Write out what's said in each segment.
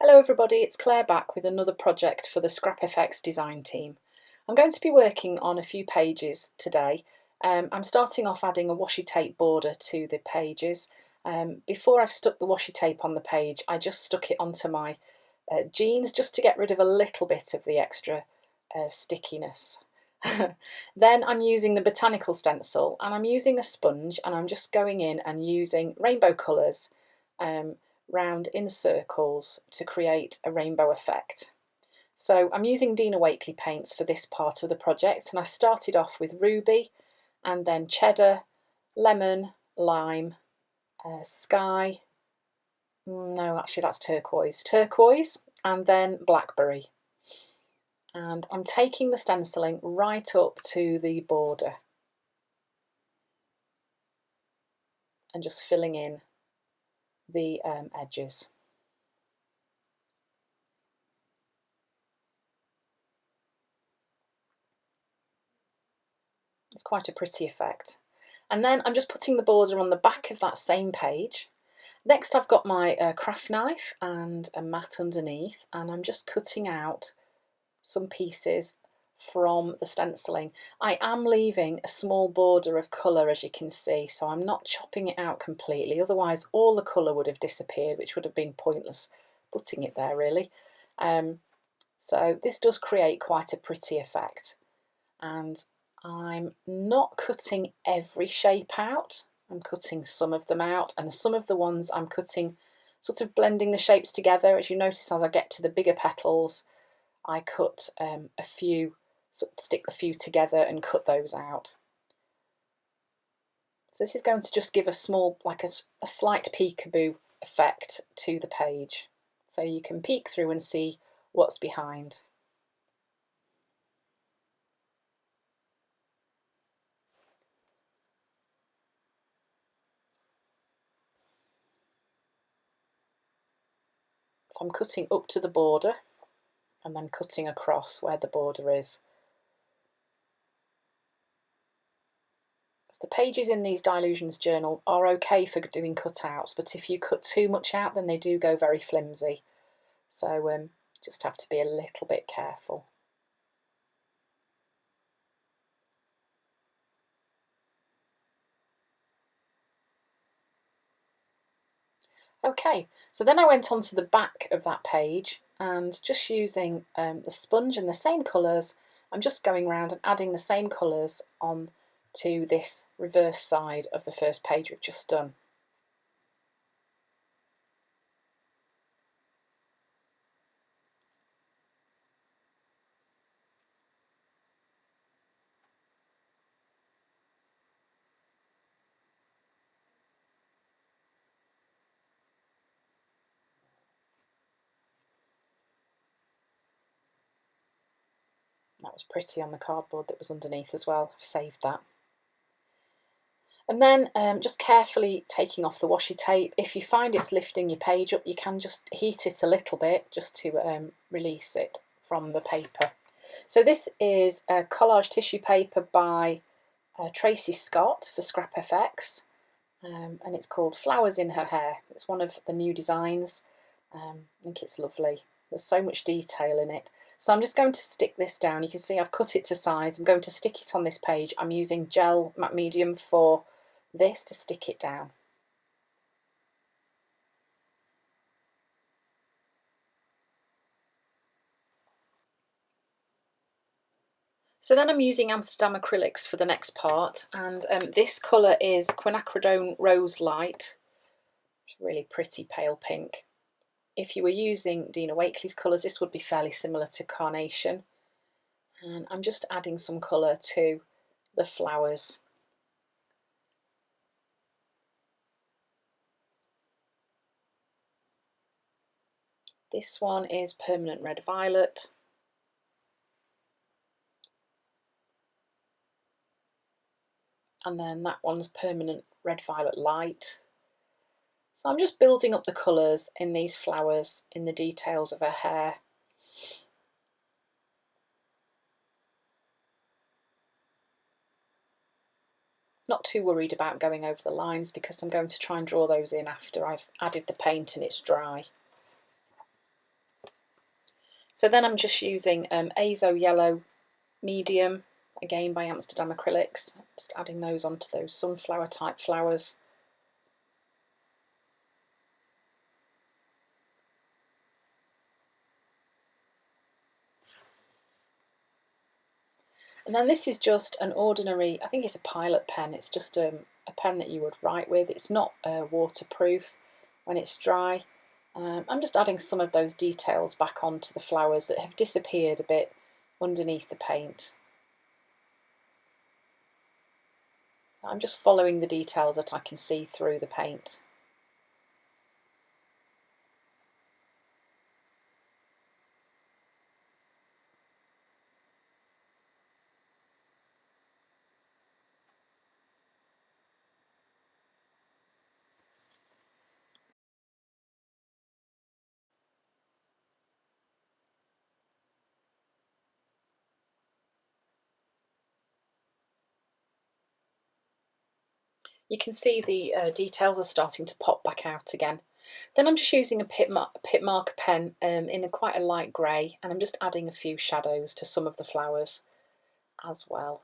Hello everybody, it's Claire back with another project for the ScrapFX design team. I'm going to be working on a few pages today. I'm starting off adding a washi tape border to the pages. Before I've stuck the washi tape on the page, I just stuck it onto my jeans just to get rid of a little bit of the extra stickiness. Then I'm using the botanical stencil and I'm using a sponge and I'm just going in and using rainbow colours round in circles to create a rainbow effect. So I'm using Dina Wakley paints for this part of the project, and I started off with ruby and then cheddar, lemon, lime, sky, no actually that's turquoise and then blackberry. And I'm taking the stenciling right up to the border and just filling in the edges. It's quite a pretty effect. And then I'm just putting the border on the back of that same page. Next I've got my craft knife and a mat underneath, and I'm just cutting out some pieces from the stenciling. I am leaving a small border of colour, as you can see, so I'm not chopping it out completely, otherwise all the colour would have disappeared, which would have been pointless putting it there really. So this does create quite a pretty effect, and I'm not cutting every shape out. I'm cutting some of them out, and some of the ones I'm cutting, sort of blending the shapes together. As you notice, as I get to the bigger petals, I cut a few, stick a few together and cut those out. So this is going to just give a small, like a slight peekaboo effect to the page, so you can peek through and see what's behind. So I'm cutting up to the border and then cutting across where the border is. The pages in these Dilutions journal are okay for doing cutouts, but if you cut too much out, then they do go very flimsy. So just have to be a little bit careful. Okay, so then I went on to the back of that page and just using the sponge and the same colours, I'm just going around and adding the same colours on to this reverse side of the first page we've just done. That was pretty on the cardboard that was underneath as well. I've saved that. And then just carefully taking off the washi tape. If you find it's lifting your page up, you can just heat it a little bit just to release it from the paper. So this is a collage tissue paper by Tracy Scott for ScrapFX, and it's called Flowers in Her Hair. It's one of the new designs. I think it's lovely. There's so much detail in it. So I'm just going to stick this down. You can see I've cut it to size. I'm going to stick it on this page. I'm using gel matte medium for this to stick it down. So then I'm using Amsterdam acrylics for the next part, and this colour is Quinacridone Rose Light. It's really pretty pale pink. If you were using Dina Wakley's colours, this would be fairly similar to Carnation. And I'm just adding some colour to the flowers. This one is Permanent Red Violet. And then that one's Permanent Red Violet Light. So I'm just building up the colours in these flowers in the details of her hair. Not too worried about going over the lines because I'm going to try and draw those in after I've added the paint and it's dry. So then I'm just using Azo Yellow Medium, again by Amsterdam Acrylics, just adding those onto those sunflower type flowers. And then this is just an ordinary, I think it's a Pilot pen, it's just a pen that you would write with. It's not waterproof when it's dry. I'm just adding some of those details back onto the flowers that have disappeared a bit underneath the paint. I'm just following the details that I can see through the paint. You can see the details are starting to pop back out again. Then I'm just using a pit marker pen in quite a light grey, and I'm just adding a few shadows to some of the flowers as well.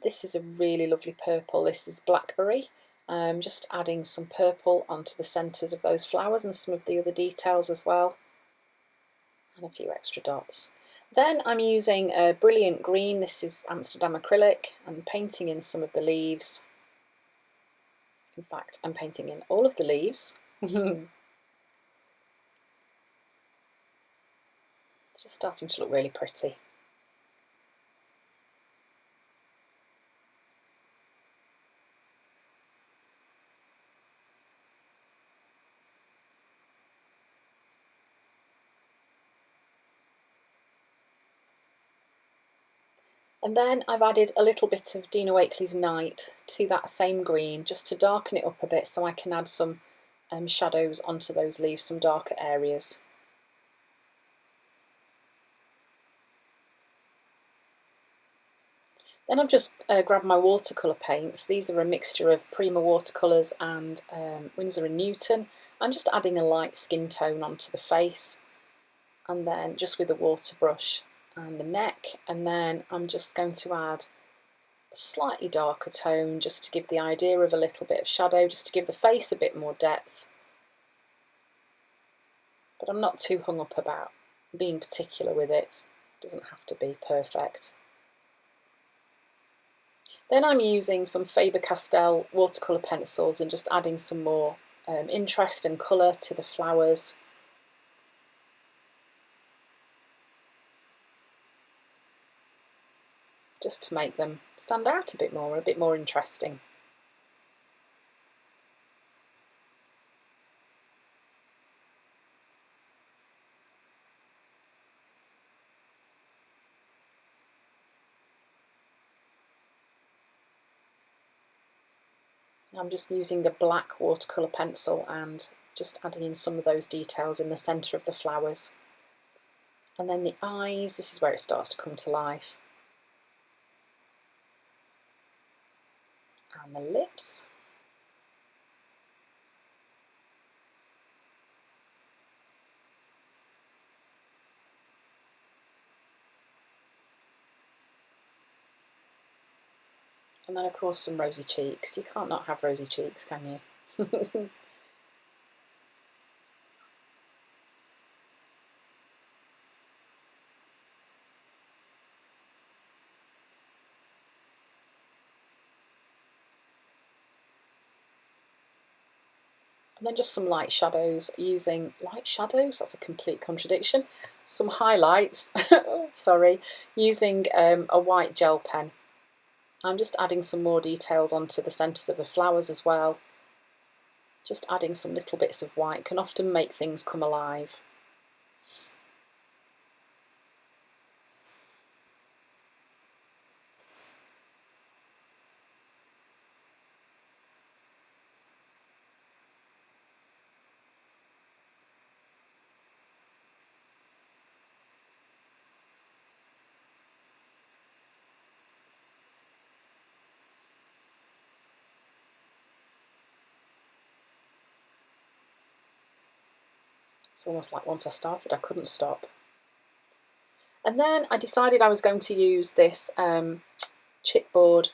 This is a really lovely purple. This is blackberry. Just adding some purple onto the centres of those flowers and some of the other details as well, and a few extra dots. Then I'm using a brilliant green. This is Amsterdam Acrylic. I'm painting in some of the leaves. In fact, I'm painting in all of the leaves. It's just starting to look really pretty. And then I've added a little bit of Dina Wakley's Night to that same green, just to darken it up a bit so I can add some shadows onto those leaves, some darker areas. Then I've just grabbed my watercolour paints. These are a mixture of Prima watercolours and Winsor & Newton. I'm just adding a light skin tone onto the face, and then just with a water brush and the neck, and then I'm just going to add a slightly darker tone just to give the idea of a little bit of shadow, just to give the face a bit more depth. But I'm not too hung up about being particular with it. It doesn't have to be perfect. Then I'm using some Faber-Castell watercolour pencils and just adding some more interest and colour to the flowers. Just to make them stand out a bit more interesting. I'm just using the black watercolour pencil and just adding in some of those details in the centre of the flowers. And then the eyes, this is where it starts to come to life. And the lips. And then of course some rosy cheeks. You can't not have rosy cheeks, can you? And then just some light shadows, using light shadows, that's a complete contradiction. Some highlights, sorry, using a white gel pen. I'm just adding some more details onto the centres of the flowers as well. Just adding some little bits of white can often make things come alive. It's almost like once I started I couldn't stop. And then I decided I was going to use this chipboard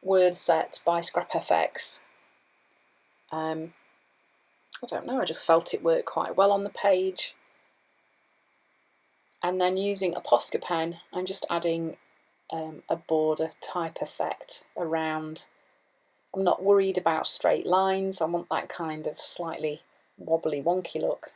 word set by ScrapFX. I don't know, I just felt it worked quite well on the page. And then using a Posca pen, I'm just adding a border type effect around. I'm not worried about straight lines, I want that kind of slightly wobbly, wonky look.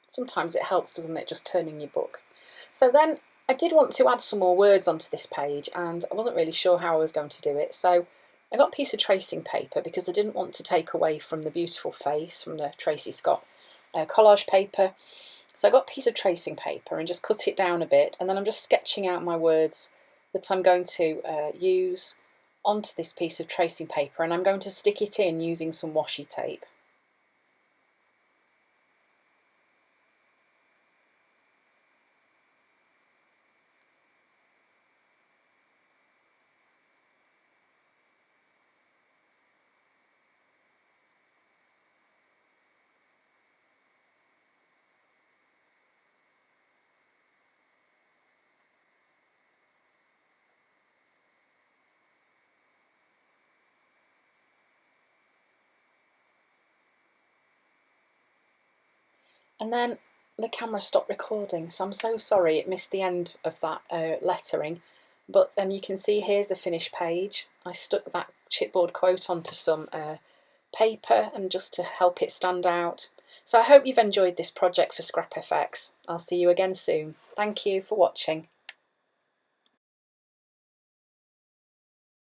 Sometimes it helps, doesn't it, just turning your book. So then I did want to add some more words onto this page and I wasn't really sure how I was going to do it. So I got a piece of tracing paper because I didn't want to take away from the beautiful face from the Tracy Scott collage paper. So I got a piece of tracing paper and just cut it down a bit, and then I'm just sketching out my words that I'm going to use onto this piece of tracing paper, and I'm going to stick it in using some washi tape. And then the camera stopped recording, so I'm so sorry it missed the end of that lettering. But you can see here's the finished page. I stuck that chipboard quote onto some paper and just to help it stand out. So I hope you've enjoyed this project for ScrapFX. I'll see you again soon. Thank you for watching.